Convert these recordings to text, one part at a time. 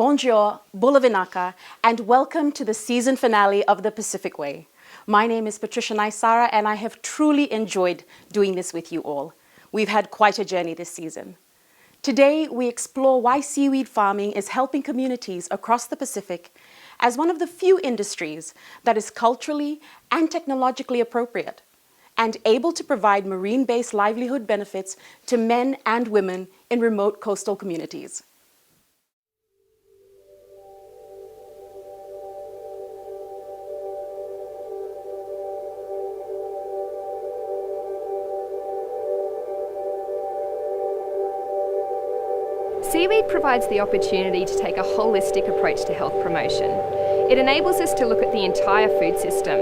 bonjour, bulavinaka, and welcome to the season finale of the Pacific Way. My name is Patricia Naisara, and I have truly enjoyed doing this with you all. We've had quite a journey this season. Today, we explore why seaweed farming is helping communities across the Pacific as one of the few industries that is culturally and technologically appropriate and able to provide marine-based livelihood benefits to men and women in remote coastal communities. Seaweed provides the opportunity to take a holistic approach to health promotion. It enables us to look at the entire food system,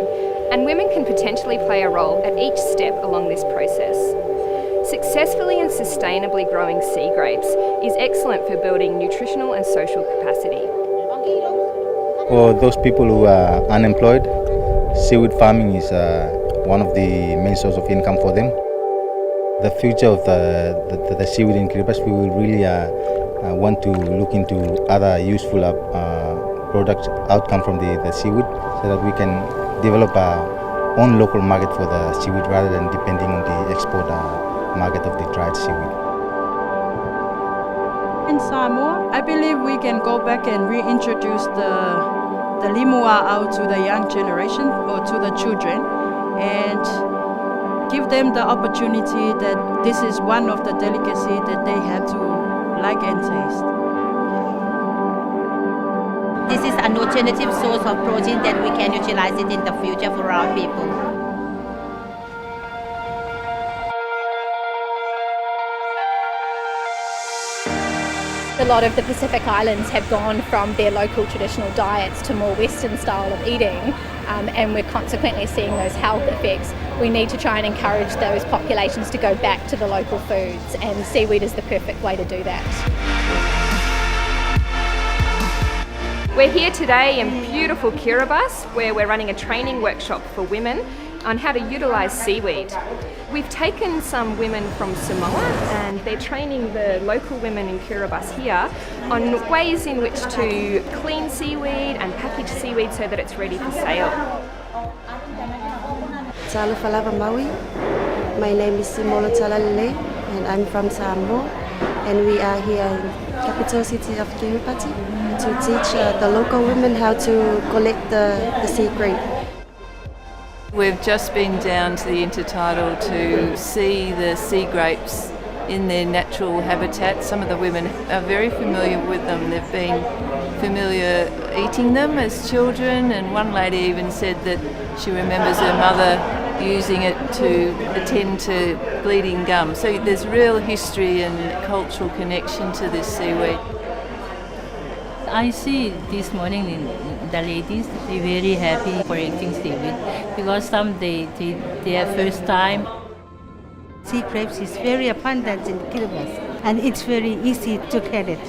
and women can potentially play a role at each step along this process. Successfully and sustainably growing sea grapes is excellent for building nutritional and social capacity. For those people who are unemployed, seaweed farming is one of the main sources of income for them. The future of the seaweed in Kiribati, we will really want to look into other useful products outcome from the seaweed, so that we can develop our own local market for the seaweed rather than depending on the export market of the dried seaweed. In Samoa, I believe we can go back and reintroduce the limua out to the young generation or to the children, and give them the opportunity that this is one of the delicacy that they have to like and taste. This is an alternative source of protein that we can utilize it in the future for our people. A lot of the Pacific Islands have gone from their local traditional diets to more Western style of eating, and we're consequently seeing those health effects. We need to try and encourage those populations to go back to the local foods, and seaweed is the perfect way to do that. We're here today in beautiful Kiribati, where we're running a training workshop for women on how to utilise seaweed. We've taken some women from Samoa, and they're training the local women in Kiribati here on ways in which to clean seaweed and package seaweed so that it's ready for sale. Talafalava Maui. My name is Simona Talalele, and I'm from Samoa, and we are here in capital city of Kiribati to teach the local women how to collect the sea grape. We've just been down to the intertidal to see the sea grapes in their natural habitat. Some of the women are very familiar with them. They've been familiar eating them as children, and one lady even said that she remembers her mother using it to attend to bleeding gum. So there's real history and cultural connection to this seaweed. I see this morning the ladies, they're very happy for eating seaweed because some their first time. Sea grapes is very abundant in Kiribati, and it's very easy to get it.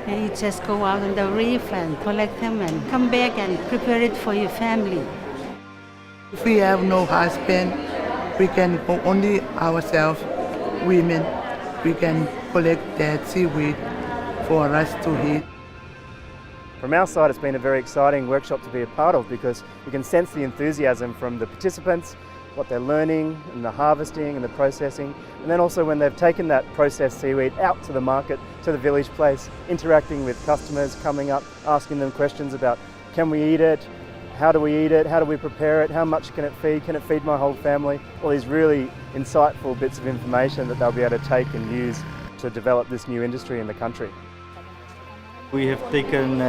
And you just go out on the reef and collect them and come back and prepare it for your family. If we have no husband, we can go only ourselves, women. We can collect that seaweed for us to eat. From our side, it's been a very exciting workshop to be a part of, because you can sense the enthusiasm from the participants, what they're learning and the harvesting and the processing, and then also when they've taken that processed seaweed out to the market, to the village place, interacting with customers, coming up, asking them questions about, can we eat it, how do we eat it, how do we prepare it, how much can it feed my whole family? All these really insightful bits of information that they'll be able to take and use to develop this new industry in the country. We have taken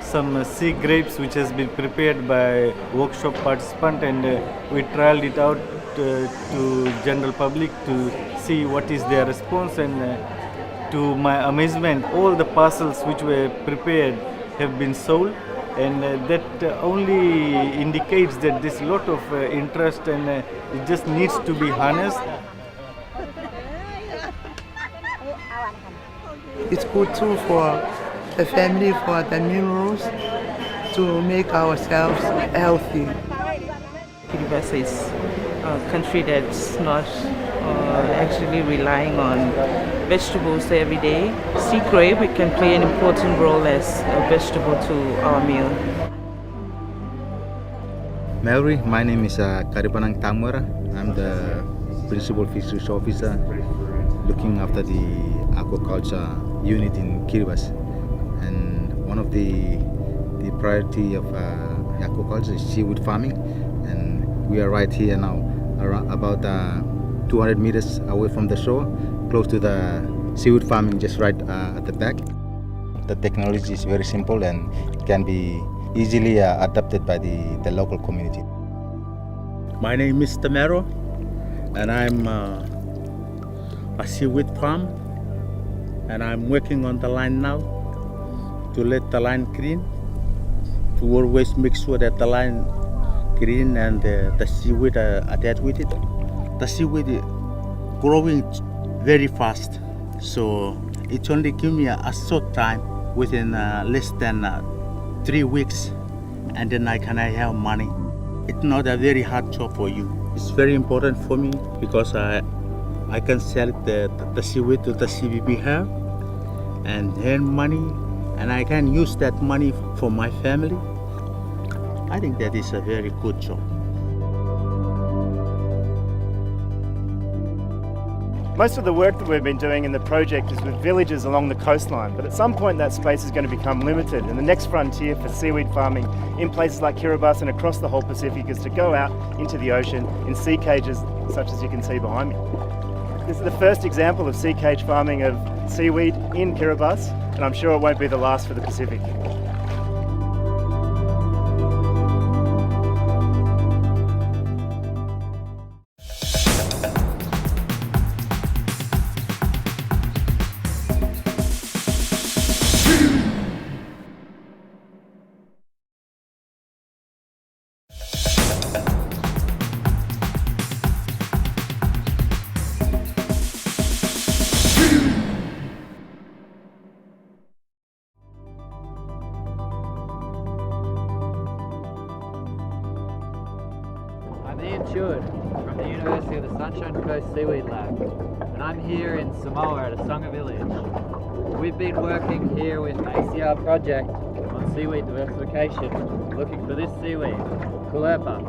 some sea grapes which has been prepared by workshop participant, and we trialed it out to general public to see what is their response, and to my amazement all the parcels which were prepared have been sold, and that only indicates that there's a lot of interest, and it just needs to be harnessed. It's good too for the family, for the minerals, to make ourselves healthy. Kiribati is country that's not actually relying on vegetables every day. Sea grape, it can play an important role as a vegetable to our meal. Mary, my name is Karipanang Tamara. I'm the Principal Fisheries Officer looking after the aquaculture unit in Kiribati. And one of the priority of aquaculture is seaweed farming. And we are right here now, around about 200 meters away from the shore, close to the seaweed farming just right at the back. The technology is very simple and can be easily adopted by the local community. My name is Tamero, and I'm a seaweed farm, and I'm working on the line now to let the line green, to always make sure that the line green and the seaweed are attached with it. The seaweed is growing very fast, so it only gives me a short time, within less than 3 weeks, and then I can have money. It's not a very hard job for you. It's very important for me because I can sell the seaweed to the CBP here and earn money, and I can use that money for my family. I think that is a very good job. Most of the work that we've been doing in the project is with villages along the coastline, but at some point that space is going to become limited, and the next frontier for seaweed farming in places like Kiribati and across the whole Pacific is to go out into the ocean in sea cages such as you can see behind me. This is the first example of sea cage farming of seaweed in Kiribati, and I'm sure it won't be the last for the Pacific. From the University of the Sunshine Coast Seaweed Lab, and I'm here in Samoa at Asonga Village. We've been working here with the ACR project on seaweed diversification, looking for this seaweed, Kulepa.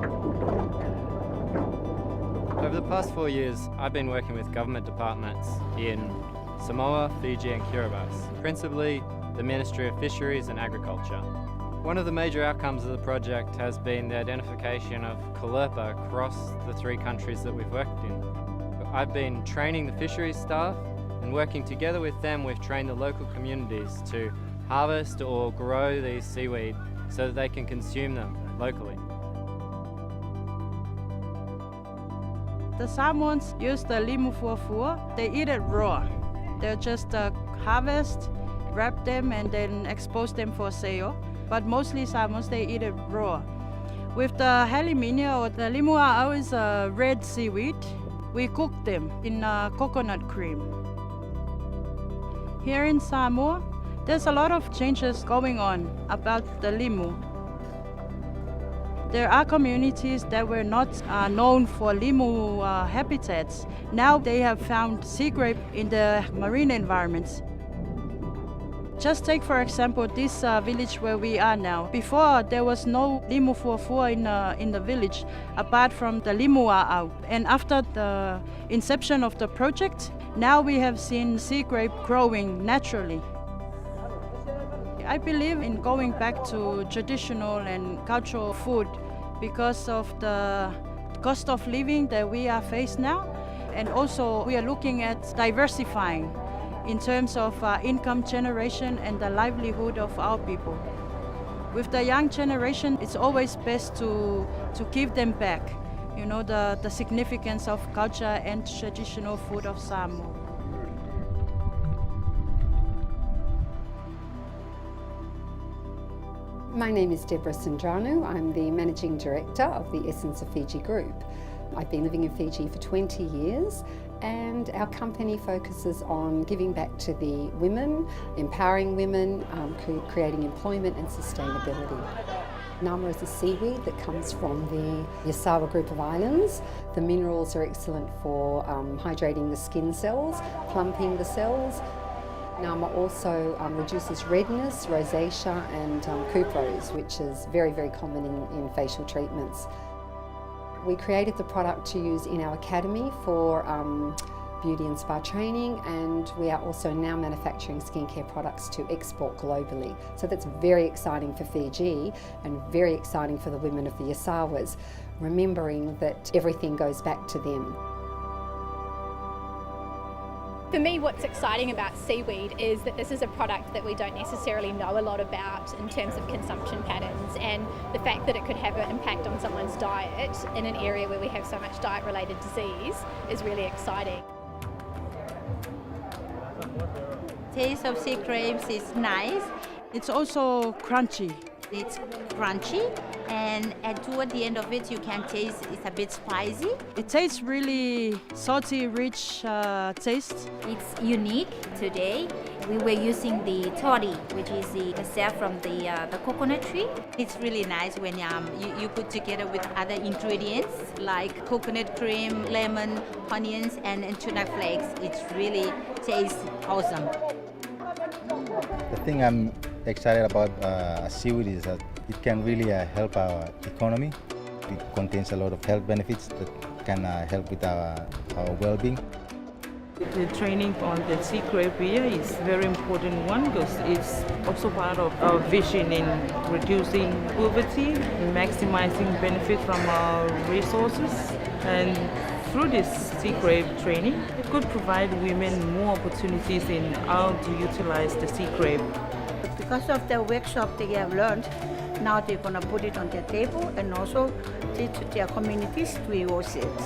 Over the past 4 years, I've been working with government departments in Samoa, Fiji and Kiribati, principally the Ministry of Fisheries and Agriculture. One of the major outcomes of the project has been the identification of Kulepa across the 3 countries that we've worked in. I've been training the fisheries staff, and working together with them we've trained the local communities to harvest or grow these seaweed so that they can consume them locally. The Samoans use the limu fuafua. They eat it raw. They'll just harvest, wrap them and then expose them for sale. But mostly Samoans, they eat it raw. With the halimina or the limua'au is a red seaweed. We cook them in coconut cream. Here in Samoa, there's a lot of changes going on about the limu. There are communities that were not known for limu habitats. Now they have found sea grape in the marine environments. Just take, for example, this village where we are now. Before, there was no limu fuafua in the village, apart from the limua'au. And after the inception of the project, now we have seen sea grape growing naturally. I believe in going back to traditional and cultural food because of the cost of living that we are faced now. And also, we are looking at diversifying in terms of income generation and the livelihood of our people. With the young generation, it's always best to give them back, you know, the significance of culture and traditional food of Samoa. My name is Deborah Sandranu. I'm the Managing Director of the Essence of Fiji Group. I've been living in Fiji for 20 years, and our company focuses on giving back to the women, empowering women, creating employment and sustainability. Nama is a seaweed that comes from the Yasawa group of islands. The minerals are excellent for hydrating the skin cells, plumping the cells. Nama also reduces redness, rosacea and cuprose, which is very, very common in facial treatments. We created the product to use in our academy for beauty and spa training, and we are also now manufacturing skincare products to export globally. So that's very exciting for Fiji and very exciting for the women of the Yasawas, remembering that everything goes back to them. For me, what's exciting about seaweed is that this is a product that we don't necessarily know a lot about in terms of consumption patterns, and the fact that it could have an impact on someone's diet in an area where we have so much diet-related disease is really exciting. Taste of sea grapes is nice. It's also crunchy. It's crunchy, and toward the end of it, you can taste it's a bit spicy. It tastes really salty, rich taste. It's unique today. We were using the toddy, which is the sap from the coconut tree. It's really nice when you put together with other ingredients like coconut cream, lemon, onions, and tuna flakes. It really tastes awesome. The thing I'm excited about seaweed is that it can really help our economy. It contains a lot of health benefits that can help with our well-being. The training on the sea grape here is a very important one because it's also part of our vision in reducing poverty, maximizing benefit from our resources, and through this sea grape training, it could provide women more opportunities in how to utilize the sea grape. Because of the workshop they have learned, now they're going to put it on their table and also teach their communities to use it.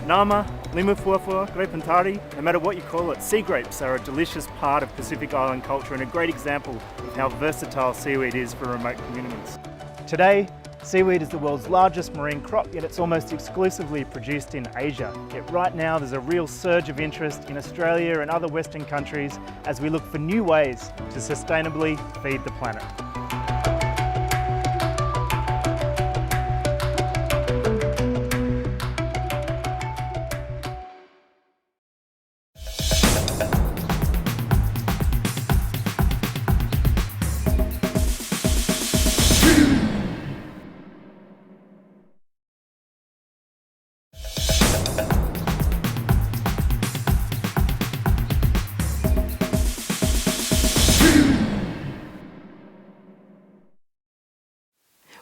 Nama, limu fuafua, grape antari, no matter what you call it, sea grapes are a delicious part of Pacific Island culture and a great example of how versatile seaweed is for remote communities. Today, seaweed is the world's largest marine crop, yet it's almost exclusively produced in Asia. Yet right now there's a real surge of interest in Australia and other Western countries as we look for new ways to sustainably feed the planet.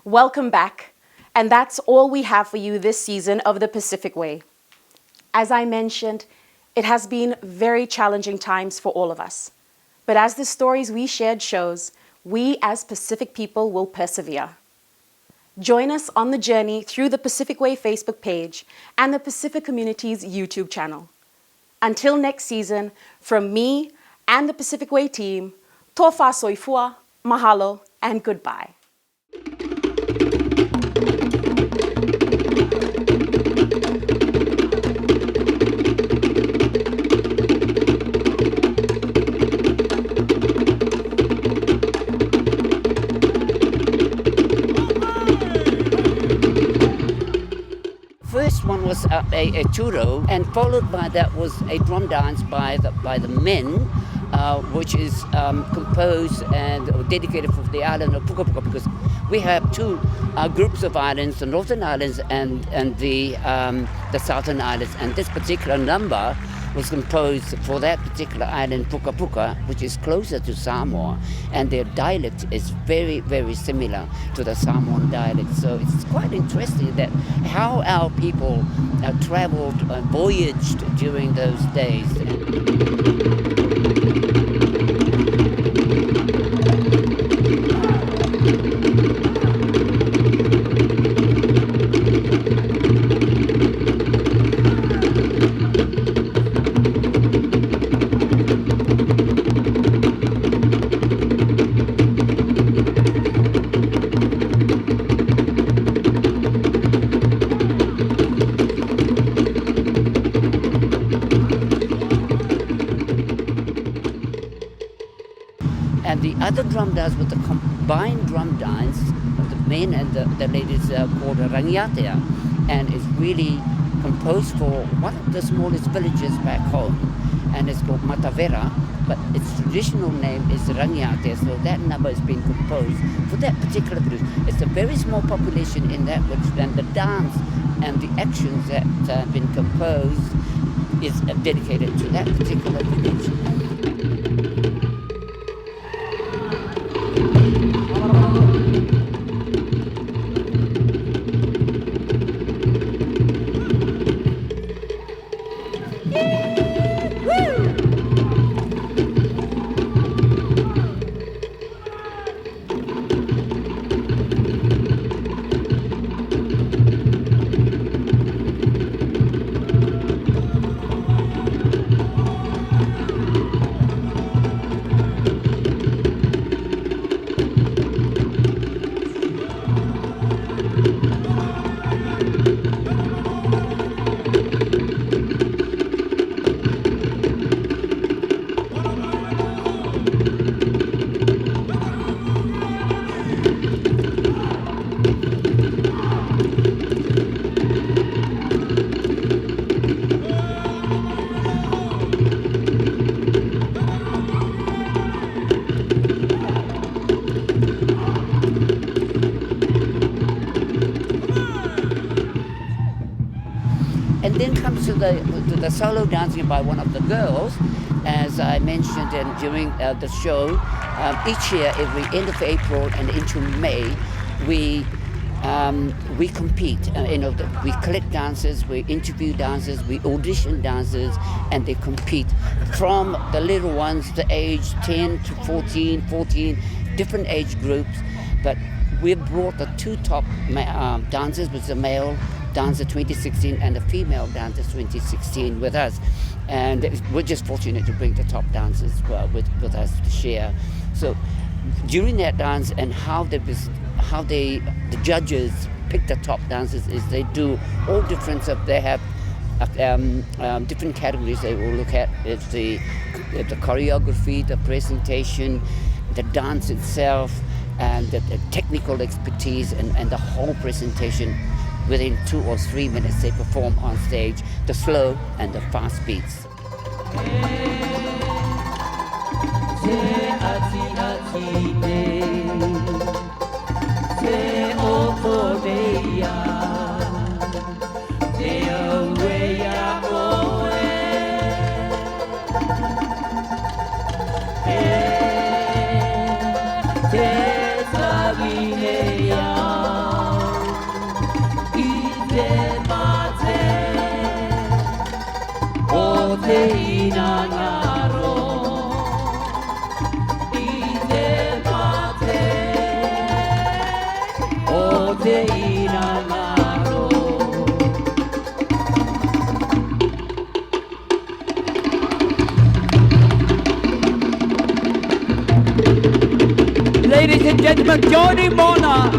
Welcome back, and that's all we have for you this season of the Pacific Way. As I mentioned, it has been very challenging times for all of us. But as the stories we shared shows, we as Pacific people will persevere. Join us on the journey through the Pacific Way Facebook page and the Pacific Community's YouTube channel. Until next season, from me and the Pacific Way team, tofa soifua, mahalo, and goodbye. First one was a churro, and followed by that was a drum dance by the men, which is composed and dedicated for the island of Puka Puka, because we have two groups of islands, the Northern Islands and the Southern Islands, and this particular number was composed for that particular island, Puka Puka, which is closer to Samoa, and their dialect is very, very similar to the Samoan dialect. So it's quite interesting that how our people traveled and voyaged during those days. And the other drum dance was the combined drum dance of the men and the ladies called Rangiatea, and it's really composed for one of the smallest villages back home, and it's called Matavera, but its traditional name is Rangiatea, so that number is being composed for that particular village. It's a very small population in that village, and the dance and the actions that have been composed is dedicated to that particular village. And then comes to the solo dancing by one of the girls. As I mentioned during the show, each year, every end of April and into May, we compete. We collect dancers, we interview dancers, we audition dancers, and they compete from the little ones, the age 10 to 14, different age groups. But we brought the two top dancers, with the male dancer 2016 and the female dancer 2016 with us, and we're just fortunate to bring the top dancers with us to share. So during that dance, and how the judges pick the top dancers is they do all different stuff. They have different categories they will look at. It's the choreography, the presentation, the dance itself, and the technical expertise, and the whole presentation. Within 2 or 3 minutes, they perform on stage the slow and the fast beats. Ladies and gentlemen, Johnny Mona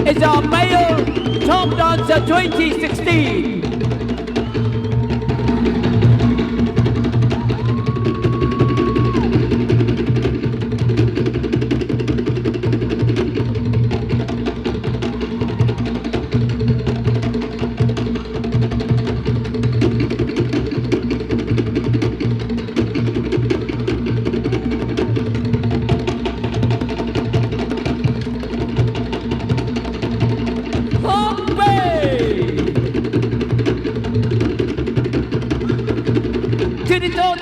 is our male top dancer 2016. Get it on,